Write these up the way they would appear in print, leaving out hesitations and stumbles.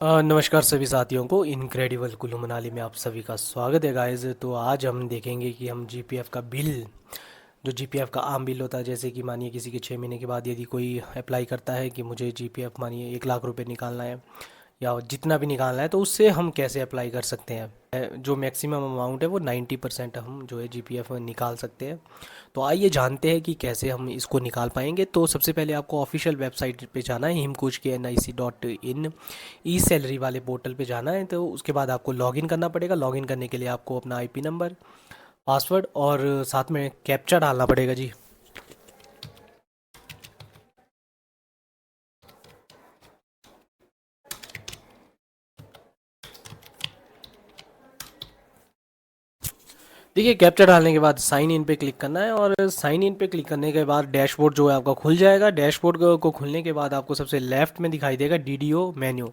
नमस्कार सभी साथियों को इनक्रेडिबल कुल्लू मनाली में आप सभी का स्वागत है गाइस। तो आज हम देखेंगे कि हम जीपीएफ का बिल, जो जीपीएफ का आम बिल होता है, जैसे कि मानिए किसी के 6 महीने के बाद यदि कोई अप्लाई करता है कि मुझे जीपीएफ मानिए 1 लाख रुपए निकालना है या जितना भी निकालना है, तो उससे हम कैसे अप्लाई कर सकते हैं। जो मैक्सिमम अमाउंट है वो 90% हम जो है जीपीएफ में निकाल सकते हैं। तो आइए जानते हैं कि कैसे हम इसको निकाल पाएंगे। तो सबसे पहले आपको ऑफिशियल वेबसाइट पे जाना है, हिमकुश के NIC.in ई सैलरी वाले पोर्टल पे जाना है। तो उसके बाद आपको लॉगिन करना पड़ेगा। लॉगिन करने के लिए आपको अपना आईपी नंबर, पासवर्ड और साथ में कैप्चा डालना पड़ेगा जी। देखिए, कैप्चा डालने के बाद साइन इन पे क्लिक करना है और साइन इन पे क्लिक करने के बाद डैशबोर्ड जो है आपका खुल जाएगा। डैशबोर्ड को खुलने के बाद आपको सबसे लेफ्ट में दिखाई देगा डीडीओ मेन्यू।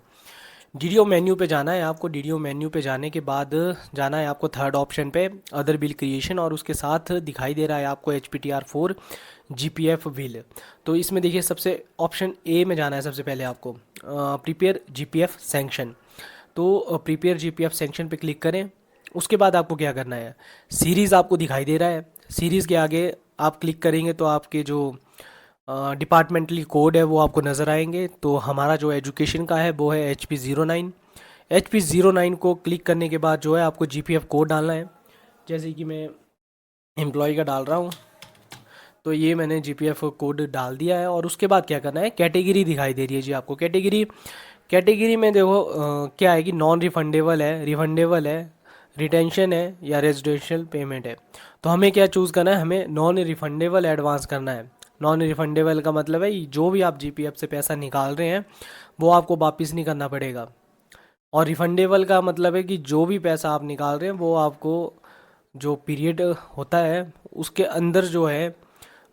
डीडीओ मेन्यू पे जाना है आपको। डीडीओ मेन्यू पे जाने के बाद जाना है आपको थर्ड ऑप्शन पे, अदर बिल क्रिएशन, और उसके साथ दिखाई दे रहा है आपको HPTR 4 GPF बिल। तो इसमें देखिए सबसे ऑप्शन ए में जाना है सबसे पहले आपको, प्रिपेयर GPF सैंक्शन। तो प्रिपेयर GPF सैंक्शन पे क्लिक करें। उसके बाद आपको क्या करना है, सीरीज़ आपको दिखाई दे रहा है। सीरीज़ के आगे आप क्लिक करेंगे तो आपके जो डिपार्टमेंटली कोड है वो आपको नज़र आएंगे। तो हमारा जो एजुकेशन का है वो है HP09। HP09 को क्लिक करने के बाद जो है आपको GPF कोड डालना है। जैसे कि मैं एम्प्लॉय का डाल रहा हूँ, तो ये मैंने GPF कोड डाल दिया है। और उसके बाद क्या करना है, कैटेगरी दिखाई दे रही है जी आपको। कैटेगरी कैटेगरी में देखो क्या है कि नॉन रिफंडेबल है, रिफंडेबल है, रिटेंशन है या रेजिडेंशियल पेमेंट है। तो हमें क्या चूज़ करना है, हमें नॉन रिफंडेबल एडवांस करना है। नॉन रिफंडेबल का मतलब है जो भी आप जीपीएफ से पैसा निकाल रहे हैं वो आपको वापस नहीं करना पड़ेगा। और रिफंडेबल का मतलब है कि जो भी पैसा आप निकाल रहे हैं वो आपको जो पीरियड होता है उसके अंदर जो है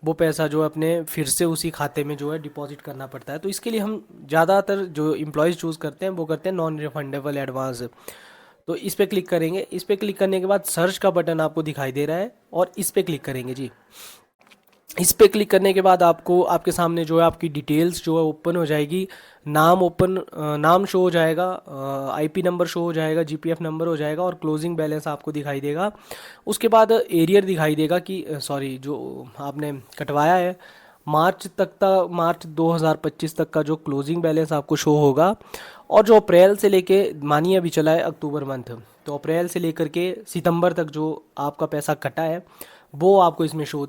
वो पैसा जो है अपने फिर से उसी खाते में जो है डिपॉजिट करना पड़ता है। तो इसके लिए हम ज़्यादातर जो एम्प्लॉयज़ चूज़ करते हैं वो करते हैं नॉन रिफंडेबल एडवांस। तो इस पे क्लिक करेंगे। इस पे क्लिक करने के बाद सर्च का बटन आपको दिखाई दे रहा है और इस पे क्लिक करेंगे जी। इस पे क्लिक करने के बाद आपको आपके सामने जो है आपकी डिटेल्स जो है ओपन हो जाएगी। नाम ओपन नाम शो हो जाएगा, आईपी नंबर शो हो जाएगा, जीपीएफ नंबर हो जाएगा और क्लोजिंग बैलेंस आपको दिखाई देगा। उसके बाद एरियर दिखाई देगा कि सॉरी, जो आपने कटवाया है मार्च 2025 तक का जो क्लोजिंग बैलेंस आपको शो होगा। और जो अप्रैल से लेके मानिए अभी चला है अक्टूबर मंथ, तो अप्रैल से लेकर के सितंबर तक जो आपका पैसा कटा है वो आपको इसमें शो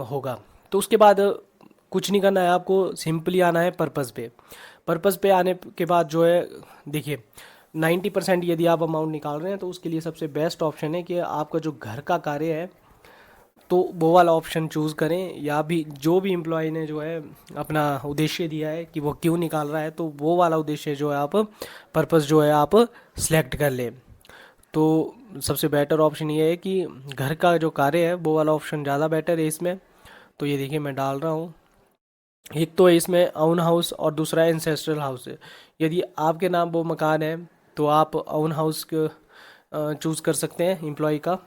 होगा। तो उसके बाद कुछ नहीं करना है आपको, सिंपली आना है पर्पज़ पे। पर्पज़ पे आने के बाद जो है देखिए 90% यदि आप अमाउंट निकाल रहे हैं तो उसके लिए सबसे बेस्ट ऑप्शन है कि आपका जो घर का कार्य है तो वो वाला ऑप्शन चूज़ करें, या भी जो भी एम्प्लॉय ने जो है अपना उद्देश्य दिया है कि वो क्यों निकाल रहा है तो वो वाला उद्देश्य जो है आप पर्पज़ जो है आप सिलेक्ट कर लें। तो सबसे बेटर ऑप्शन ये है कि घर का जो कार्य है वो वाला ऑप्शन ज़्यादा बेटर है इसमें। तो ये देखिए मैं डाल रहा हूँ। एक तो है इसमें ओन हाउस और दूसरा एंसेस्ट्रल हाउस है। यदि आपके नाम वो मकान है तो आप ओन हाउस चूज़ कर सकते हैं एम्प्लॉय का।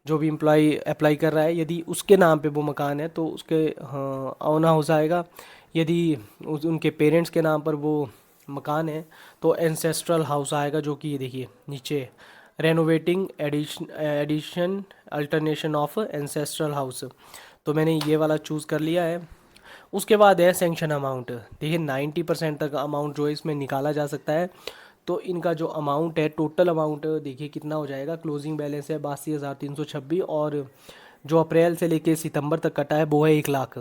जो भी एम्प्लॉय अप्लाई कर रहा है यदि उसके नाम पे वो मकान है तो उसके ओन हाउस आएगा। यदि उनके पेरेंट्स के नाम पर वो मकान है तो एंसेस्ट्रल हाउस आएगा, जो कि ये देखिए नीचे renovating addition alternation of ancestral house. तो मैंने ये वाला चूज़ कर लिया है। उसके बाद है सेंक्शन अमाउंट। देखिए 90% तक अमाउंट जो है इसमें निकाला जा सकता है। तो इनका जो अमाउंट है, टोटल अमाउंट देखिए कितना हो जाएगा। क्लोजिंग बैलेंस है 82,326 और जो अप्रैल से लेके सितंबर तक कटा है वो है 1 लाख।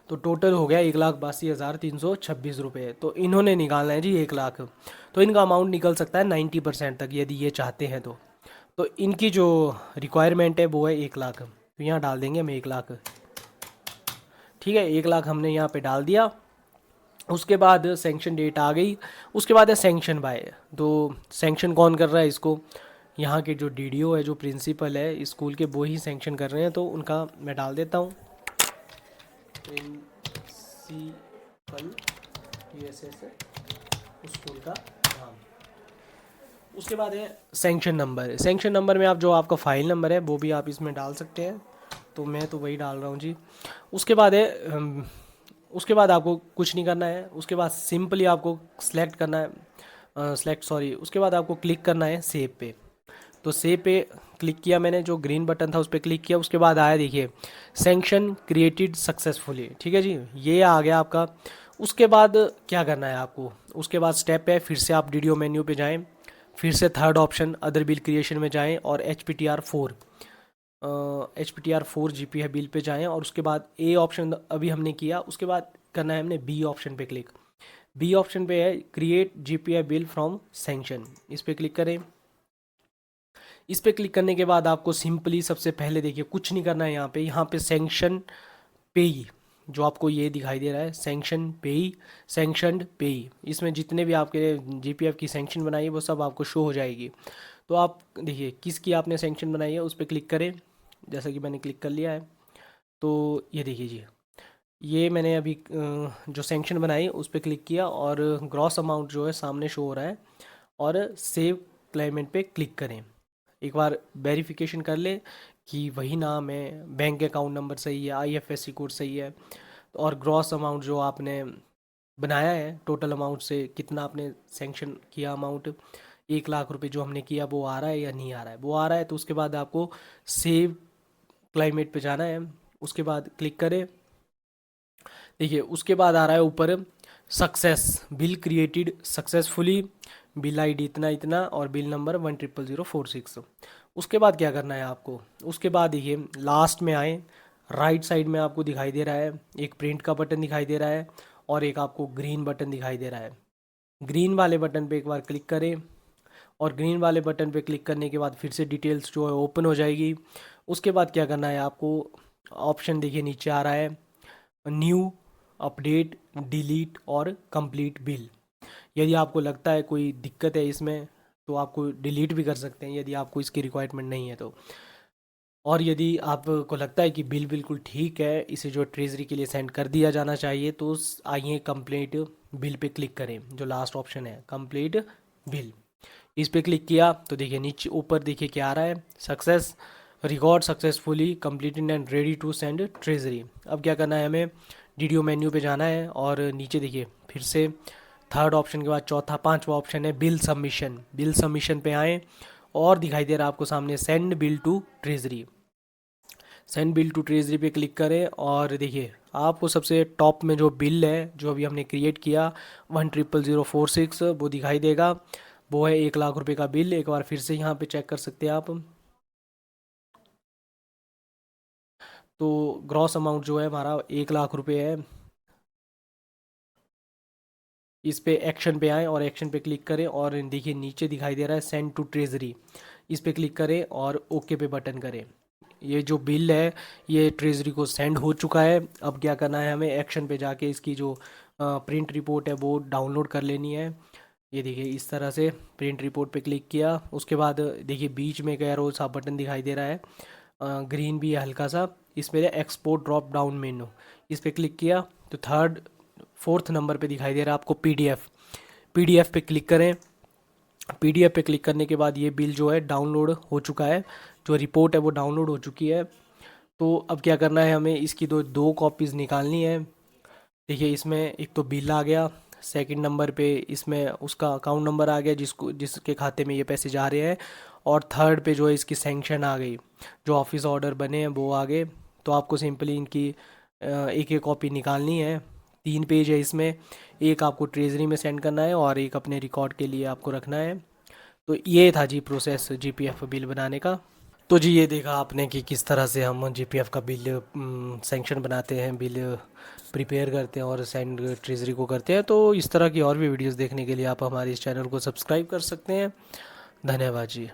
तो टोटल हो गया 1,82,326 रुपये। तो इन्होंने निकालना है जी 1 लाख। तो इनका अमाउंट निकल सकता है 90% तक यदि ये चाहते हैं तो इनकी जो रिक्वायरमेंट है वो है 1 लाख। तो यहाँ डाल देंगे हम 1 लाख। ठीक है, 1 लाख हमने यहाँ पे डाल दिया। उसके बाद सैंक्शन डेट आ गई। उसके बाद है सैंक्शन बाय। तो सैंक्शन कौन कर रहा है इसको, यहाँ के जो डीडीओ है, जो प्रिंसिपल है स्कूल के, वो ही सैंक्शन कर रहे हैं। तो उनका मैं डाल देता हूँ, प्रिंसिपल USS स्कूल का नाम। उसके बाद है सैंक्शन नंबर। सैंक्शन नंबर में आप जो आपका फ़ाइल नंबर है वो भी आप इसमें डाल सकते हैं। तो मैं तो वही डाल रहा हूँ जी। उसके बाद है उसके बाद आपको कुछ नहीं करना है, उसके बाद सिंपली आपको सेलेक्ट करना है, उसके बाद आपको क्लिक करना है सेव पे। तो सेव पे क्लिक किया मैंने, जो ग्रीन बटन था उस पर क्लिक किया, उसके बाद आया देखिए सैंक्शन क्रिएटेड सक्सेसफुली, ठीक है जी, ये आ गया आपका। उसके बाद क्या करना है आपको, उसके बाद स्टेप है, फिर से आप वीडियो मेन्यू पे जाएं, फिर से third option other bill creation में जाएं और H P T R 4 G P है बिल पे जाएं, और उसके बाद ए ऑप्शन अभी हमने किया, उसके बाद करना है हमने बी ऑप्शन पे क्लिक। बी ऑप्शन पे है create G P I bill from sanction, इस पर क्लिक करें। इस पर क्लिक करने के बाद आपको सिंपली सबसे पहले देखिए कुछ नहीं करना है, यहाँ पे सैंक्शन पेई, जो आपको ये दिखाई दे रहा है सैंक्शन पेई, सैंक्शनड पेई, इसमें जितने भी आपके जीपीएफ की सैंक्शन बनाई है वो सब आपको शो हो जाएगी। तो आप देखिए किसकी आपने सैंक्शन बनाई है उस पर क्लिक करें, जैसा कि मैंने क्लिक कर लिया है। तो ये देखिए जी, ये मैंने अभी जो सैंक्शन बनाई उस पर क्लिक किया और ग्रॉस अमाउंट जो है सामने शो हो रहा है, और सेव क्लाइमेट पे क्लिक करें। एक बार वेरिफिकेशन कर ले कि वही नाम है, बैंक अकाउंट नंबर सही है, आईएफएससी कोड सही है, और ग्रॉस अमाउंट जो आपने बनाया है टोटल अमाउंट से कितना आपने सैंक्शन किया अमाउंट 1 लाख रुपए जो हमने किया वो आ रहा है या नहीं आ रहा है, वो आ रहा है तो उसके बाद आपको सेव क्लाइमेट पे जाना है, उसके बाद क्लिक करें। देखिए उसके बाद आ रहा है ऊपर success bill created successfully, bill ID इतना इतना और बिल नंबर 1000046। उसके बाद क्या करना है आपको, उसके बाद देखिए लास्ट में आए, राइट साइड में आपको दिखाई दे रहा है एक प्रिंट का बटन दिखाई दे रहा है और एक आपको ग्रीन बटन दिखाई दे रहा है। ग्रीन वाले बटन पे एक बार क्लिक करें, और ग्रीन वाले बटन पे क्लिक करने के बाद फिर से डिटेल्स जो है ओपन हो जाएगी। उसके बाद क्या करना है आपको, ऑप्शन देखिए नीचे आ रहा है न्यू, अपडेट, डिलीट और कंप्लीट बिल। यदि आपको लगता है कोई दिक्कत है इसमें तो आपको डिलीट भी कर सकते हैं यदि आपको इसकी रिक्वायरमेंट नहीं है तो। और यदि आपको लगता है कि बिल बिल्कुल ठीक है, इसे जो ट्रेजरी के लिए सेंड कर दिया जाना चाहिए, तो आइए कंप्लीट बिल पे क्लिक करें, जो लास्ट ऑप्शन है कंप्लीट बिल, इस पे क्लिक किया तो देखिए नीचे ऊपर देखिए क्या आ रहा है, success record successfully completed and ready to send treasury. अब क्या करना है, हमें वीडियो मेन्यू पे जाना है और नीचे देखिए फिर से थर्ड ऑप्शन के बाद चौथा पांचवा ऑप्शन है बिल सबमिशन, बिल सबमिशन पे आएँ और दिखाई दे रहा है आपको सामने send bill to treasury, send bill to treasury पे क्लिक करें और देखिए आपको सबसे टॉप में जो बिल है जो अभी हमने क्रिएट किया 1000046 वो दिखाई देगा, वो है 1 लाख रुपए का बिल। एक बार फिर से यहाँ पे चेक कर सकते हैं आप, तो ग्रॉस अमाउंट जो है हमारा 1 लाख रुपए है। इस पे एक्शन पे आएँ और एक्शन पे क्लिक करें और देखिए नीचे दिखाई दे रहा है सेंड टू ट्रेजरी, इस पे क्लिक करें और ओके पे बटन करें। ये जो बिल है ये ट्रेजरी को सेंड हो चुका है। अब क्या करना है, हमें एक्शन पे जाके इसकी जो प्रिंट रिपोर्ट है वो डाउनलोड कर लेनी है। ये देखिए इस तरह से प्रिंट रिपोर्ट पे क्लिक किया, उसके बाद देखिए बीच में एक एरो सा बटन दिखाई दे रहा है, ग्रीन भी है हल्का सा, इसमें एक्सपोर्ट ड्रॉप डाउन मेनू, इस पे क्लिक किया तो फोर्थ नंबर पे दिखाई दे रहा है आपको पीडीएफ, पीडीएफ पे क्लिक करें। पीडीएफ पे क्लिक करने के बाद ये बिल जो है डाउनलोड हो चुका है, जो रिपोर्ट है वो डाउनलोड हो चुकी है। तो अब क्या करना है, हमें इसकी दो दो कॉपीज़ निकालनी है। देखिए इसमें एक तो बिल आ गया, सेकंड नंबर पे इसमें उसका अकाउंट नंबर आ गया जिसके खाते में ये पैसे जा रहे हैं, और थर्ड पे जो है इसकी सैंक्शन आ गई, जो ऑफिस ऑर्डर बने हैं वो आ गए। तो आपको सिंपली इनकी एक एक कॉपी निकालनी है, 3 पेज है इसमें, एक आपको ट्रेजरी में सेंड करना है और एक अपने रिकॉर्ड के लिए आपको रखना है। तो ये था जी प्रोसेस जीपीएफ बिल बनाने का। तो जी ये देखा आपने कि किस तरह से हम जीपीएफ का बिल सैंक्शन बनाते हैं, बिल प्रिपेयर करते हैं और सेंड ट्रेजरी को करते हैं। तो इस तरह की और भी वीडियोस देखने के लिए आप हमारे इस चैनल को सब्सक्राइब कर सकते हैं। धन्यवाद जी।